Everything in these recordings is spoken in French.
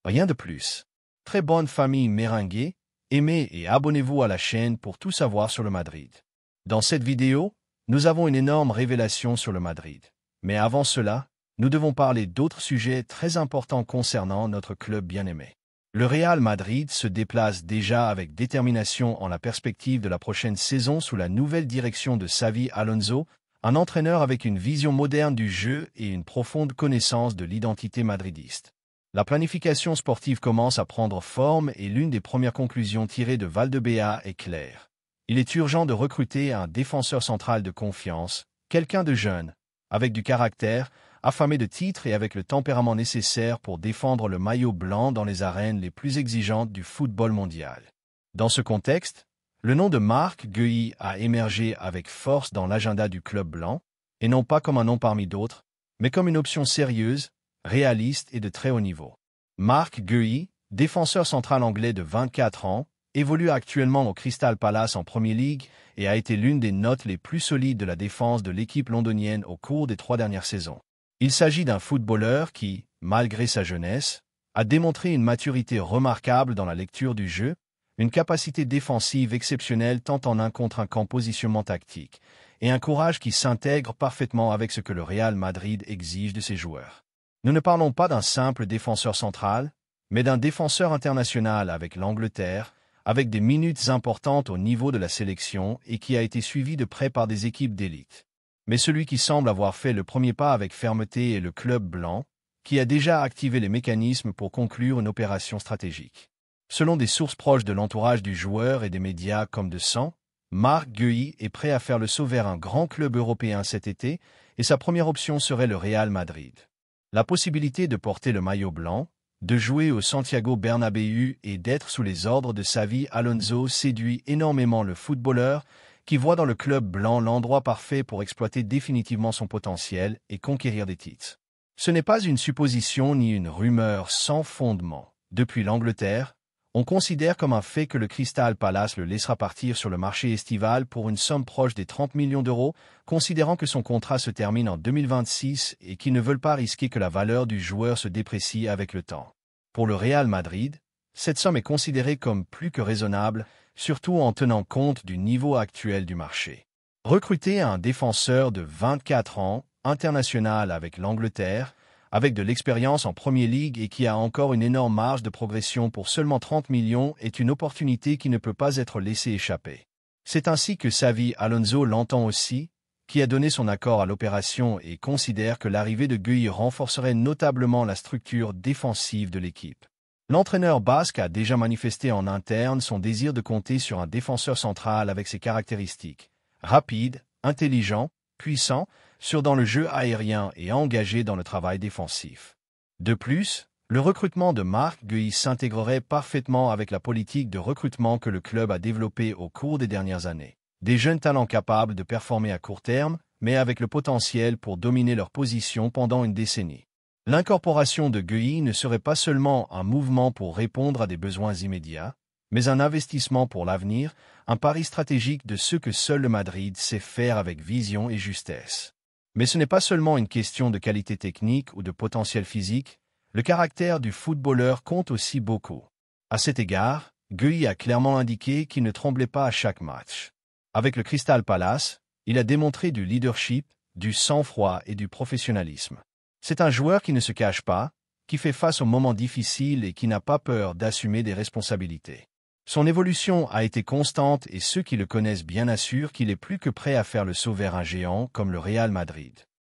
Rien de plus. Très bonne famille merengue, aimez et abonnez-vous à la chaîne pour tout savoir sur le Madrid. Dans cette vidéo, nous avons une énorme révélation sur le Madrid. Mais avant cela, nous devons parler d'autres sujets très importants concernant notre club bien-aimé. Le Real Madrid se déplace déjà avec détermination en la perspective de la prochaine saison sous la nouvelle direction de Xavi Alonso, un entraîneur avec une vision moderne du jeu et une profonde connaissance de l'identité madridiste. La planification sportive commence à prendre forme et l'une des premières conclusions tirées de Valdebea est claire. Il est urgent de recruter un défenseur central de confiance, quelqu'un de jeune, avec du caractère, affamé de titres et avec le tempérament nécessaire pour défendre le maillot blanc dans les arènes les plus exigeantes du football mondial. Dans ce contexte, le nom de Marc Guéhi a émergé avec force dans l'agenda du club blanc, et non pas comme un nom parmi d'autres, mais comme une option sérieuse, réaliste et de très haut niveau. Marc Guéhi, défenseur central anglais de 24 ans, évolue actuellement au Crystal Palace en Premier League et a été l'une des notes les plus solides de la défense de l'équipe londonienne au cours des 3 dernières saisons. Il s'agit d'un footballeur qui, malgré sa jeunesse, a démontré une maturité remarquable dans la lecture du jeu, une capacité défensive exceptionnelle tant en un contre un qu'en positionnement tactique, et un courage qui s'intègre parfaitement avec ce que le Real Madrid exige de ses joueurs. Nous ne parlons pas d'un simple défenseur central, mais d'un défenseur international avec l'Angleterre, avec des minutes importantes au niveau de la sélection et qui a été suivi de près par des équipes d'élite. Mais celui qui semble avoir fait le premier pas avec fermeté est le club blanc, qui a déjà activé les mécanismes pour conclure une opération stratégique. Selon des sources proches de l'entourage du joueur et des médias comme de sang, Marc Guéhi est prêt à faire le saut vers un grand club européen cet été et sa première option serait le Real Madrid. La possibilité de porter le maillot blanc, de jouer au Santiago Bernabéu et d'être sous les ordres de Xavi Alonso séduit énormément le footballeur qui voit dans le club blanc l'endroit parfait pour exploiter définitivement son potentiel et conquérir des titres. Ce n'est pas une supposition ni une rumeur sans fondement. Depuis l'Angleterre, on considère comme un fait que le Crystal Palace le laissera partir sur le marché estival pour une somme proche des 30 millions d'euros, considérant que son contrat se termine en 2026 et qu'ils ne veulent pas risquer que la valeur du joueur se déprécie avec le temps. Pour le Real Madrid, cette somme est considérée comme plus que raisonnable, surtout en tenant compte du niveau actuel du marché. Recruter un défenseur de 24 ans, international avec l'Angleterre, avec de l'expérience en Premier League et qui a encore une énorme marge de progression pour seulement 30 millions est une opportunité qui ne peut pas être laissée échapper. C'est ainsi que Xavi Alonso l'entend aussi, qui a donné son accord à l'opération et considère que l'arrivée de Guéhi renforcerait notablement la structure défensive de l'équipe. L'entraîneur basque a déjà manifesté en interne son désir de compter sur un défenseur central avec ses caractéristiques, rapide, intelligent, puissant, sûr dans le jeu aérien et engagé dans le travail défensif. De plus, le recrutement de Marc Guéhi s'intégrerait parfaitement avec la politique de recrutement que le club a développée au cours des dernières années. Des jeunes talents capables de performer à court terme, mais avec le potentiel pour dominer leur position pendant une décennie. L'incorporation de Guéhi ne serait pas seulement un mouvement pour répondre à des besoins immédiats, mais un investissement pour l'avenir, un pari stratégique de ce que seul le Madrid sait faire avec vision et justesse. Mais ce n'est pas seulement une question de qualité technique ou de potentiel physique, le caractère du footballeur compte aussi beaucoup. À cet égard, Guéhi a clairement indiqué qu'il ne tremblait pas à chaque match. Avec le Crystal Palace, il a démontré du leadership, du sang-froid et du professionnalisme. C'est un joueur qui ne se cache pas, qui fait face aux moments difficiles et qui n'a pas peur d'assumer des responsabilités. Son évolution a été constante et ceux qui le connaissent bien assurent qu'il est plus que prêt à faire le saut vers un géant comme le Real Madrid.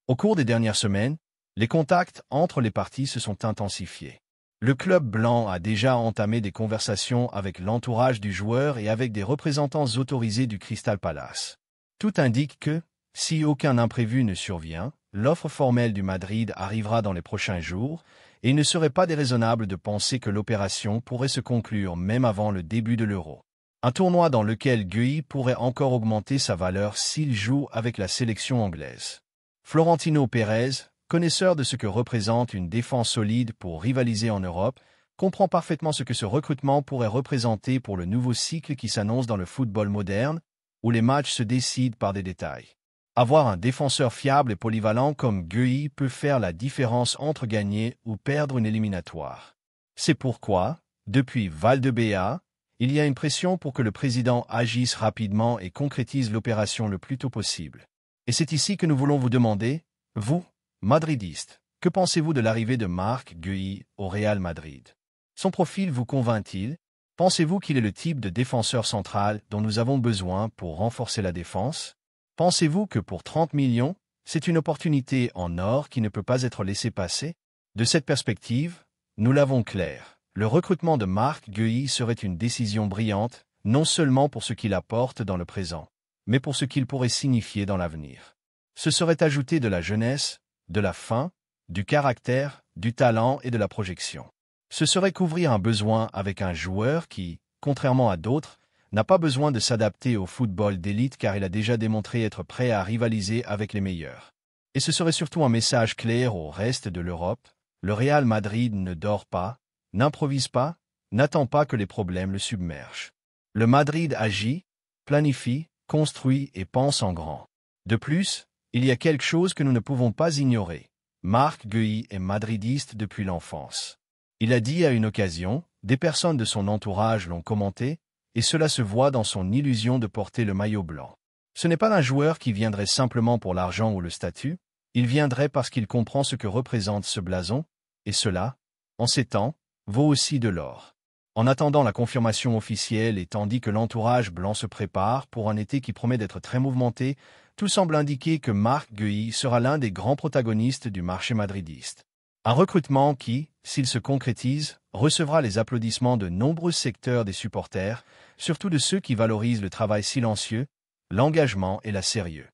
Au cours des dernières semaines, les contacts entre les parties se sont intensifiés. Le club blanc a déjà entamé des conversations avec l'entourage du joueur et avec des représentants autorisés du Crystal Palace. Tout indique que, si aucun imprévu ne survient, l'offre formelle du Madrid arrivera dans les prochains jours, et il ne serait pas déraisonnable de penser que l'opération pourrait se conclure même avant le début de l'Euro. Un tournoi dans lequel Guéhi pourrait encore augmenter sa valeur s'il joue avec la sélection anglaise. Florentino Pérez, connaisseur de ce que représente une défense solide pour rivaliser en Europe, comprend parfaitement ce que ce recrutement pourrait représenter pour le nouveau cycle qui s'annonce dans le football moderne, où les matchs se décident par des détails. Avoir un défenseur fiable et polyvalent comme Guéhi peut faire la différence entre gagner ou perdre une éliminatoire. C'est pourquoi, depuis Valdebea, il y a une pression pour que le président agisse rapidement et concrétise l'opération le plus tôt possible. Et c'est ici que nous voulons vous demander, vous, madridistes, que pensez-vous de l'arrivée de Marc Guehi au Real Madrid? Son profil vous convainc-il? Pensez-vous qu'il est le type de défenseur central dont nous avons besoin pour renforcer la défense? Pensez-vous que pour 30 millions, c'est une opportunité en or qui ne peut pas être laissée passer? De cette perspective, nous l'avons clair. Le recrutement de Marc Guehi serait une décision brillante, non seulement pour ce qu'il apporte dans le présent, mais pour ce qu'il pourrait signifier dans l'avenir. Ce serait ajouter de la jeunesse, de la faim, du caractère, du talent et de la projection. Ce serait couvrir un besoin avec un joueur qui, contrairement à d'autres, n'a pas besoin de s'adapter au football d'élite car il a déjà démontré être prêt à rivaliser avec les meilleurs. Et ce serait surtout un message clair au reste de l'Europe. Le Real Madrid ne dort pas, n'improvise pas, n'attend pas que les problèmes le submergent. Le Madrid agit, planifie, construit et pense en grand. De plus, il y a quelque chose que nous ne pouvons pas ignorer. Marc Guehi est madridiste depuis l'enfance. Il a dit à une occasion, des personnes de son entourage l'ont commenté, et cela se voit dans son illusion de porter le maillot blanc. Ce n'est pas un joueur qui viendrait simplement pour l'argent ou le statut, il viendrait parce qu'il comprend ce que représente ce blason, et cela, en ces temps, vaut aussi de l'or. En attendant la confirmation officielle et tandis que l'entourage blanc se prépare pour un été qui promet d'être très mouvementé, tout semble indiquer que Marc Guehi sera l'un des grands protagonistes du marché madridiste. Un recrutement qui, s'il se concrétise, recevra les applaudissements de nombreux secteurs des supporters, surtout de ceux qui valorisent le travail silencieux, l'engagement et la sérieux.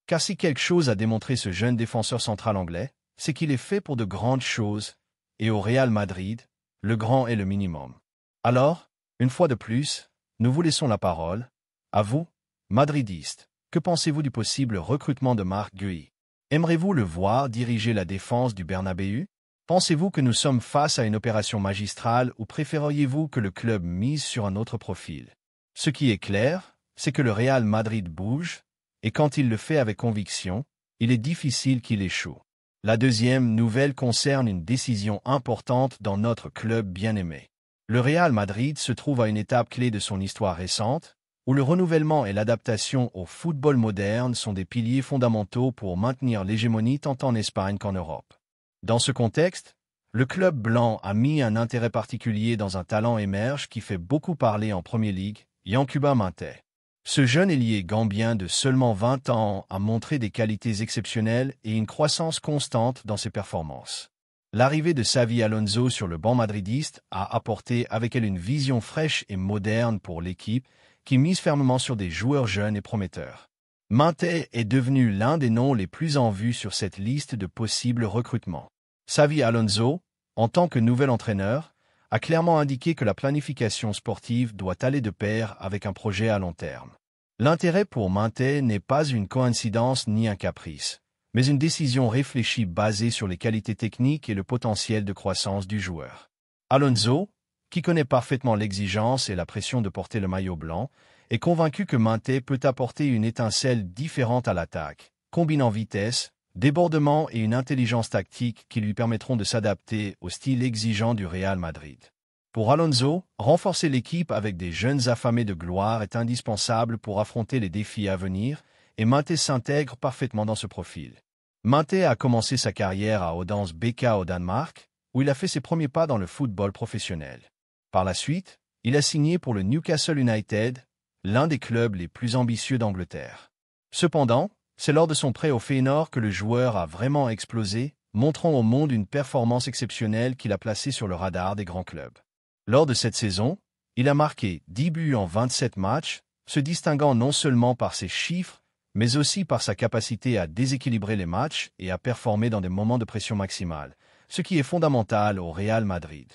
Car si quelque chose a démontré ce jeune défenseur central anglais, c'est qu'il est fait pour de grandes choses, et au Real Madrid, le grand est le minimum. Alors, une fois de plus, nous vous laissons la parole. À vous, madridistes, que pensez-vous du possible recrutement de Marc Guehi? Aimeriez-vous le voir diriger la défense du Bernabéu? Pensez-vous que nous sommes face à une opération magistrale ou préféreriez-vous que le club mise sur un autre profil? Ce qui est clair, c'est que le Real Madrid bouge, et quand il le fait avec conviction, il est difficile qu'il échoue. La deuxième nouvelle concerne une décision importante dans notre club bien-aimé. Le Real Madrid se trouve à une étape clé de son histoire récente, où le renouvellement et l'adaptation au football moderne sont des piliers fondamentaux pour maintenir l'hégémonie tant en Espagne qu'en Europe. Dans ce contexte, le club blanc a mis un intérêt particulier dans un talent émerge qui fait beaucoup parler en Premier League, Yankuba Minteh. Ce jeune ailier gambien de seulement 20 ans a montré des qualités exceptionnelles et une croissance constante dans ses performances. L'arrivée de Xavi Alonso sur le banc madridiste a apporté avec elle une vision fraîche et moderne pour l'équipe qui mise fermement sur des joueurs jeunes et prometteurs. Minteh est devenu l'un des noms les plus en vue sur cette liste de possibles recrutements. Xavi Alonso, en tant que nouvel entraîneur, a clairement indiqué que la planification sportive doit aller de pair avec un projet à long terme. L'intérêt pour Minteh n'est pas une coïncidence ni un caprice, mais une décision réfléchie basée sur les qualités techniques et le potentiel de croissance du joueur. Alonso, qui connaît parfaitement l'exigence et la pression de porter le maillot blanc, est convaincu que Minteh peut apporter une étincelle différente à l'attaque, combinant vitesse, débordement et une intelligence tactique qui lui permettront de s'adapter au style exigeant du Real Madrid. Pour Alonso, renforcer l'équipe avec des jeunes affamés de gloire est indispensable pour affronter les défis à venir, et Minteh s'intègre parfaitement dans ce profil. Minteh a commencé sa carrière à Odense BK au Danemark, où il a fait ses premiers pas dans le football professionnel. Par la suite, il a signé pour le Newcastle United, l'un des clubs les plus ambitieux d'Angleterre. Cependant, c'est lors de son prêt au Feyenoord que le joueur a vraiment explosé, montrant au monde une performance exceptionnelle qui l'a placé sur le radar des grands clubs. Lors de cette saison, il a marqué 10 buts en 27 matchs, se distinguant non seulement par ses chiffres, mais aussi par sa capacité à déséquilibrer les matchs et à performer dans des moments de pression maximale, ce qui est fondamental au Real Madrid.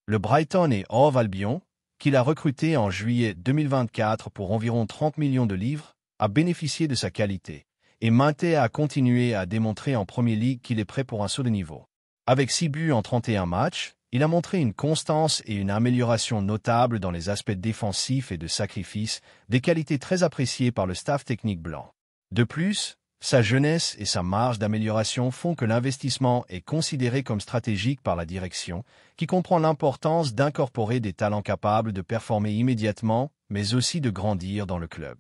Le Brighton et Hove Albion, qu'il a recruté en juillet 2024 pour environ 30 millions de livres, a bénéficié de sa qualité, et Minteh a continué à démontrer en Premier League qu'il est prêt pour un saut de niveau. Avec 6 buts en 31 matchs, il a montré une constance et une amélioration notable dans les aspects défensifs et de sacrifice, des qualités très appréciées par le staff technique blanc. De plus, Sa jeunesse et sa marge d'amélioration font que l'investissement est considéré comme stratégique par la direction, qui comprend l'importance d'incorporer des talents capables de performer immédiatement, mais aussi de grandir dans le club.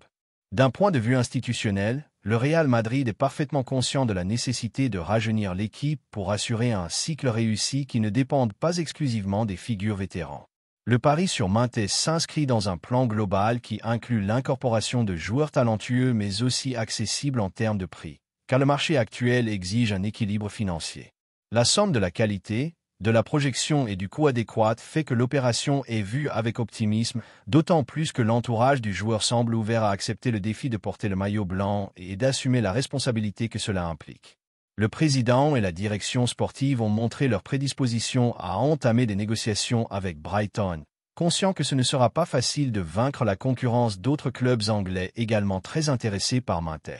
D'un point de vue institutionnel, le Real Madrid est parfaitement conscient de la nécessité de rajeunir l'équipe pour assurer un cycle réussi qui ne dépende pas exclusivement des figures vétérans. Le pari sur Maté s'inscrit dans un plan global qui inclut l'incorporation de joueurs talentueux mais aussi accessibles en termes de prix, car le marché actuel exige un équilibre financier. La somme de la qualité, de la projection et du coût adéquat fait que l'opération est vue avec optimisme, d'autant plus que l'entourage du joueur semble ouvert à accepter le défi de porter le maillot blanc et d'assumer la responsabilité que cela implique. Le président et la direction sportive ont montré leur prédisposition à entamer des négociations avec Brighton, conscients que ce ne sera pas facile de vaincre la concurrence d'autres clubs anglais également très intéressés par Maté.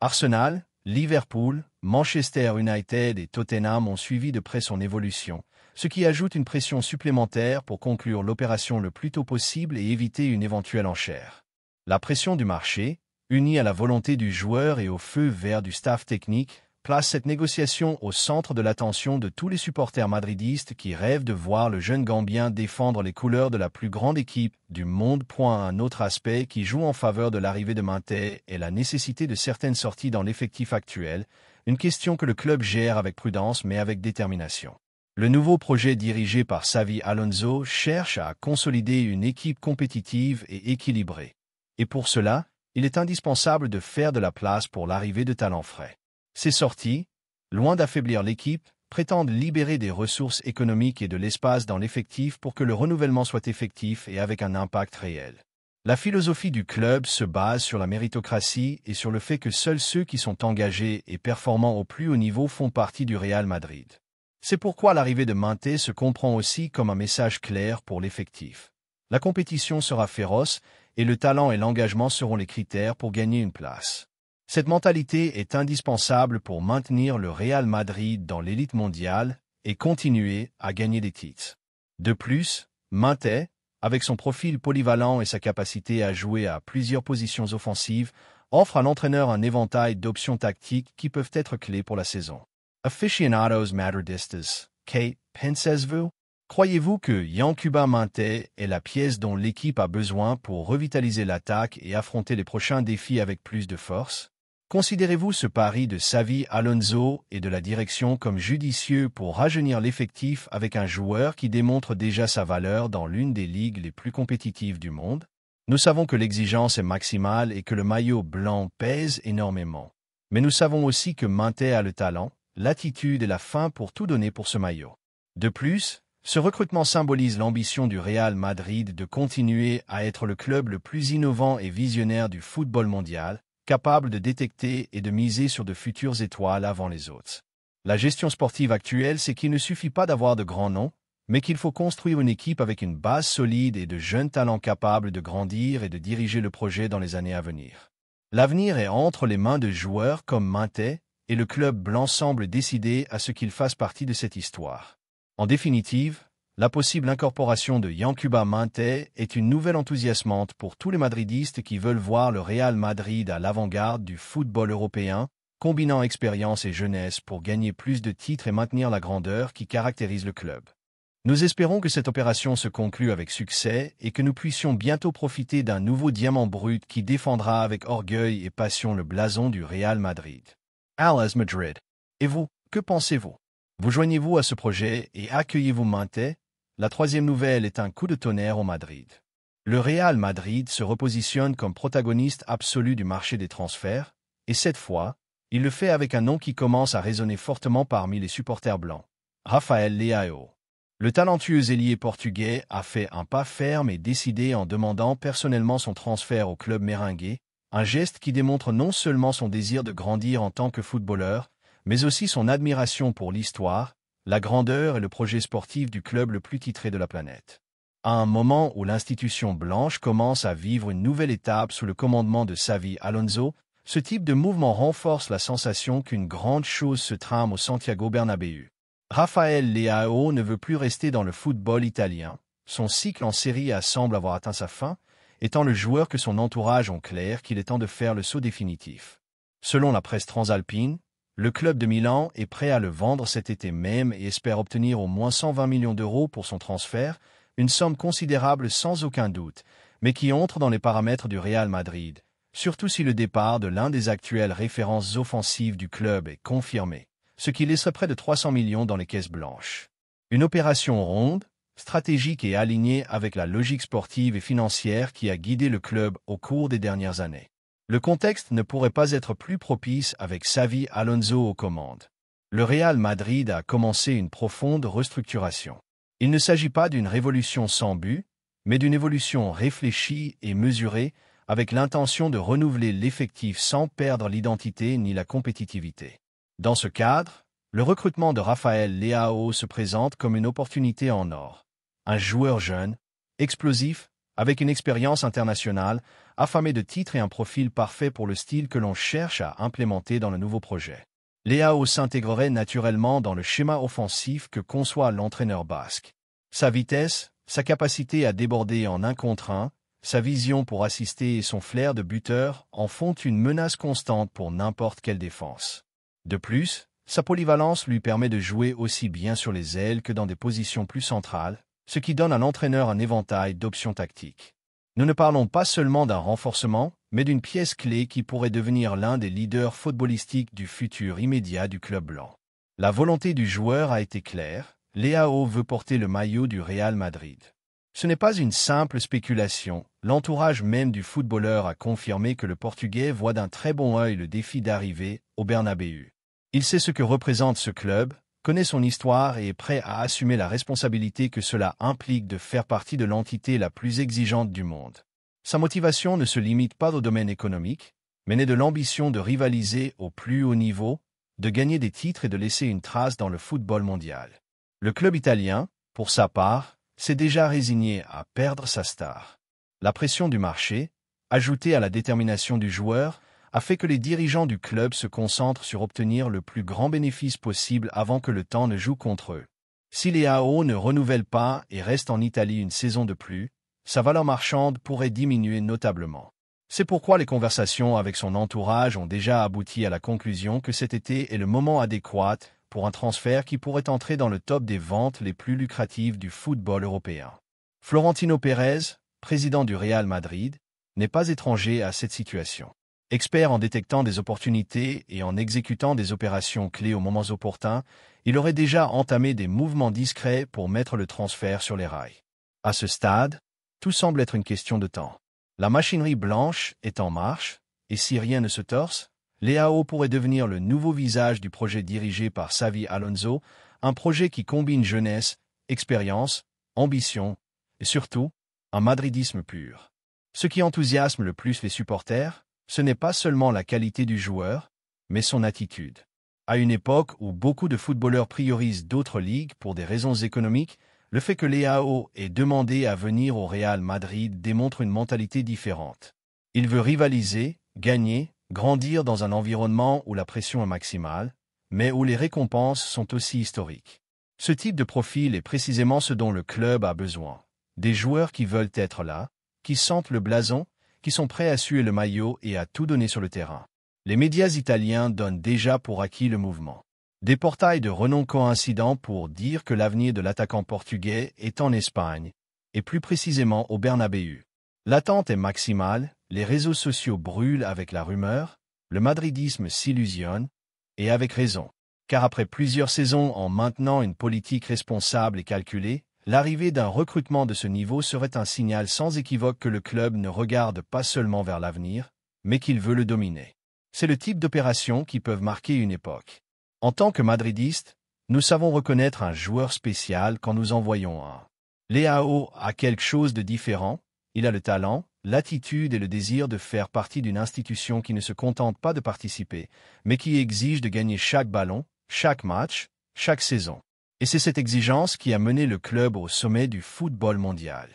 Arsenal, Liverpool, Manchester United et Tottenham ont suivi de près son évolution, ce qui ajoute une pression supplémentaire pour conclure l'opération le plus tôt possible et éviter une éventuelle enchère. La pression du marché, unie à la volonté du joueur et au feu vert du staff technique, place cette négociation au centre de l'attention de tous les supporters madridistes qui rêvent de voir le jeune Gambien défendre les couleurs de la plus grande équipe du monde. Un autre aspect qui joue en faveur de l'arrivée de Maté est la nécessité de certaines sorties dans l'effectif actuel, une question que le club gère avec prudence mais avec détermination. Le nouveau projet dirigé par Xavi Alonso cherche à consolider une équipe compétitive et équilibrée. Et pour cela, il est indispensable de faire de la place pour l'arrivée de talents frais. Ces sorties, loin d'affaiblir l'équipe, prétendent libérer des ressources économiques et de l'espace dans l'effectif pour que le renouvellement soit effectif et avec un impact réel. La philosophie du club se base sur la méritocratie et sur le fait que seuls ceux qui sont engagés et performants au plus haut niveau font partie du Real Madrid. C'est pourquoi l'arrivée de Maté se comprend aussi comme un message clair pour l'effectif. La compétition sera féroce et le talent et l'engagement seront les critères pour gagner une place. Cette mentalité est indispensable pour maintenir le Real Madrid dans l'élite mondiale et continuer à gagner des titres. De plus, Maté, avec son profil polyvalent et sa capacité à jouer à plusieurs positions offensives, offre à l'entraîneur un éventail d'options tactiques qui peuvent être clés pour la saison. Aficionados madridistas, ¿qué pensez-vous? Croyez-vous que Yankuba Maté est la pièce dont l'équipe a besoin pour revitaliser l'attaque et affronter les prochains défis avec plus de force? Considérez-vous ce pari de Xavi Alonso et de la direction comme judicieux pour rajeunir l'effectif avec un joueur qui démontre déjà sa valeur dans l'une des ligues les plus compétitives du monde? Nous savons que l'exigence est maximale et que le maillot blanc pèse énormément. Mais nous savons aussi que Maté a le talent, l'attitude et la faim pour tout donner pour ce maillot. De plus, ce recrutement symbolise l'ambition du Real Madrid de continuer à être le club le plus innovant et visionnaire du football mondial, capable de détecter et de miser sur de futures étoiles avant les autres. La gestion sportive actuelle, c'est qu'il ne suffit pas d'avoir de grands noms, mais qu'il faut construire une équipe avec une base solide et de jeunes talents capables de grandir et de diriger le projet dans les années à venir. L'avenir est entre les mains de joueurs comme Maté, et le club blanc semble décidé à ce qu'il fasse partie de cette histoire. En définitive, la possible incorporation de Yankuba Maté est une nouvelle enthousiasmante pour tous les madridistes qui veulent voir le Real Madrid à l'avant-garde du football européen, combinant expérience et jeunesse pour gagner plus de titres et maintenir la grandeur qui caractérise le club. Nous espérons que cette opération se conclue avec succès et que nous puissions bientôt profiter d'un nouveau diamant brut qui défendra avec orgueil et passion le blason du Real Madrid. Alas Madrid. Et vous, que pensez-vous? Vous joignez-vous à ce projet et accueillez-vous Maté? La troisième nouvelle est un coup de tonnerre au Madrid. Le Real Madrid se repositionne comme protagoniste absolu du marché des transferts, et cette fois, il le fait avec un nom qui commence à résonner fortement parmi les supporters blancs. Rafael Leao. Le talentueux ailier portugais a fait un pas ferme et décidé en demandant personnellement son transfert au club merengue, un geste qui démontre non seulement son désir de grandir en tant que footballeur, mais aussi son admiration pour l'histoire, la grandeur et le projet sportif du club le plus titré de la planète. À un moment où l'institution blanche commence à vivre une nouvelle étape sous le commandement de Xavi Alonso, ce type de mouvement renforce la sensation qu'une grande chose se trame au Santiago Bernabéu. Rafael Leao ne veut plus rester dans le football italien. Son cycle en Serie A semble avoir atteint sa fin, étant le joueur que son entourage ont clair qu'il est temps de faire le saut définitif. Selon la presse transalpine, le club de Milan est prêt à le vendre cet été même et espère obtenir au moins 120 millions d'euros pour son transfert, une somme considérable sans aucun doute, mais qui entre dans les paramètres du Real Madrid, surtout si le départ de l'un des actuelles références offensives du club est confirmé, ce qui laisserait près de 300 millions dans les caisses blanches. Une opération ronde, stratégique et alignée avec la logique sportive et financière qui a guidé le club au cours des dernières années. Le contexte ne pourrait pas être plus propice avec Xavi Alonso aux commandes. Le Real Madrid a commencé une profonde restructuration. Il ne s'agit pas d'une révolution sans but, mais d'une évolution réfléchie et mesurée avec l'intention de renouveler l'effectif sans perdre l'identité ni la compétitivité. Dans ce cadre, le recrutement de Rafael Leao se présente comme une opportunité en or. Un joueur jeune, explosif, avec une expérience internationale, affamé de titres et un profil parfait pour le style que l'on cherche à implémenter dans le nouveau projet. Leao s'intégrerait naturellement dans le schéma offensif que conçoit l'entraîneur basque. Sa vitesse, sa capacité à déborder en 1 contre 1, sa vision pour assister et son flair de buteur en font une menace constante pour n'importe quelle défense. De plus, sa polyvalence lui permet de jouer aussi bien sur les ailes que dans des positions plus centrales, ce qui donne à l'entraîneur un éventail d'options tactiques. Nous ne parlons pas seulement d'un renforcement, mais d'une pièce clé qui pourrait devenir l'un des leaders footballistiques du futur immédiat du club blanc. La volonté du joueur a été claire, Leao veut porter le maillot du Real Madrid. Ce n'est pas une simple spéculation, l'entourage même du footballeur a confirmé que le Portugais voit d'un très bon œil le défi d'arriver au Bernabéu. Il sait ce que représente ce club, connaît son histoire et est prêt à assumer la responsabilité que cela implique de faire partie de l'entité la plus exigeante du monde. Sa motivation ne se limite pas au domaine économique, mais naît de l'ambition de rivaliser au plus haut niveau, de gagner des titres et de laisser une trace dans le football mondial. Le club italien, pour sa part, s'est déjà résigné à perdre sa star. La pression du marché, ajoutée à la détermination du joueur, a fait que les dirigeants du club se concentrent sur obtenir le plus grand bénéfice possible avant que le temps ne joue contre eux. Si Leao ne renouvelle pas et reste en Italie une saison de plus, sa valeur marchande pourrait diminuer notablement. C'est pourquoi les conversations avec son entourage ont déjà abouti à la conclusion que cet été est le moment adéquat pour un transfert qui pourrait entrer dans le top des ventes les plus lucratives du football européen. Florentino Pérez, président du Real Madrid, n'est pas étranger à cette situation. Expert en détectant des opportunités et en exécutant des opérations clés aux moments opportuns, il aurait déjà entamé des mouvements discrets pour mettre le transfert sur les rails. À ce stade, tout semble être une question de temps. La machinerie blanche est en marche, et si rien ne se torse, Leao pourrait devenir le nouveau visage du projet dirigé par Xavi Alonso, un projet qui combine jeunesse, expérience, ambition et surtout, un madridisme pur. Ce qui enthousiasme le plus les supporters, ce n'est pas seulement la qualité du joueur, mais son attitude. À une époque où beaucoup de footballeurs priorisent d'autres ligues pour des raisons économiques, le fait que Leao ait demandé à venir au Real Madrid démontre une mentalité différente. Il veut rivaliser, gagner, grandir dans un environnement où la pression est maximale, mais où les récompenses sont aussi historiques. Ce type de profil est précisément ce dont le club a besoin. Des joueurs qui veulent être là, qui sentent le blason, qui sont prêts à suer le maillot et à tout donner sur le terrain. Les médias italiens donnent déjà pour acquis le mouvement. Des portails de renom coïncident pour dire que l'avenir de l'attaquant portugais est en Espagne, et plus précisément au Bernabéu. L'attente est maximale, les réseaux sociaux brûlent avec la rumeur, le madridisme s'illusionne, et avec raison. Car après plusieurs saisons en maintenant une politique responsable et calculée, l'arrivée d'un recrutement de ce niveau serait un signal sans équivoque que le club ne regarde pas seulement vers l'avenir, mais qu'il veut le dominer. C'est le type d'opération qui peuvent marquer une époque. En tant que madridistes, nous savons reconnaître un joueur spécial quand nous en voyons un. Leao a quelque chose de différent, il a le talent, l'attitude et le désir de faire partie d'une institution qui ne se contente pas de participer, mais qui exige de gagner chaque ballon, chaque match, chaque saison. Et c'est cette exigence qui a mené le club au sommet du football mondial.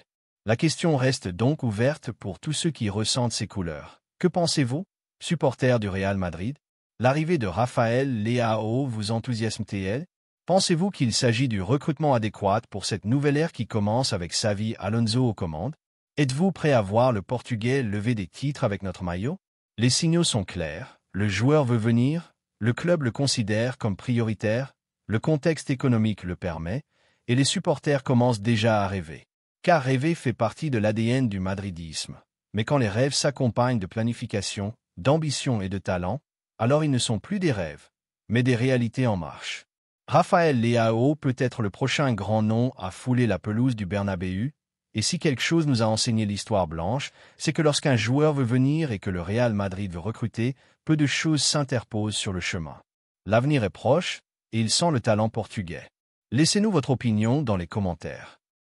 La question reste donc ouverte pour tous ceux qui ressentent ces couleurs. Que pensez-vous, supporters du Real Madrid? L'arrivée de Rafael Leao vous enthousiasme-t-elle? Pensez-vous qu'il s'agit du recrutement adéquat pour cette nouvelle ère qui commence avec Xavi Alonso aux commandes? Êtes-vous prêt à voir le Portugais lever des titres avec notre maillot? Les signaux sont clairs. Le joueur veut venir, le club le considère comme prioritaire, le contexte économique le permet, et les supporters commencent déjà à rêver. Car rêver fait partie de l'ADN du madridisme. Mais quand les rêves s'accompagnent de planification, d'ambition et de talent, alors ils ne sont plus des rêves, mais des réalités en marche. Rafael Leao peut être le prochain grand nom à fouler la pelouse du Bernabéu, et si quelque chose nous a enseigné l'histoire blanche, c'est que lorsqu'un joueur veut venir et que le Real Madrid veut recruter, peu de choses s'interposent sur le chemin. L'avenir est proche, et il sent le talent portugais. Laissez-nous votre opinion dans les commentaires.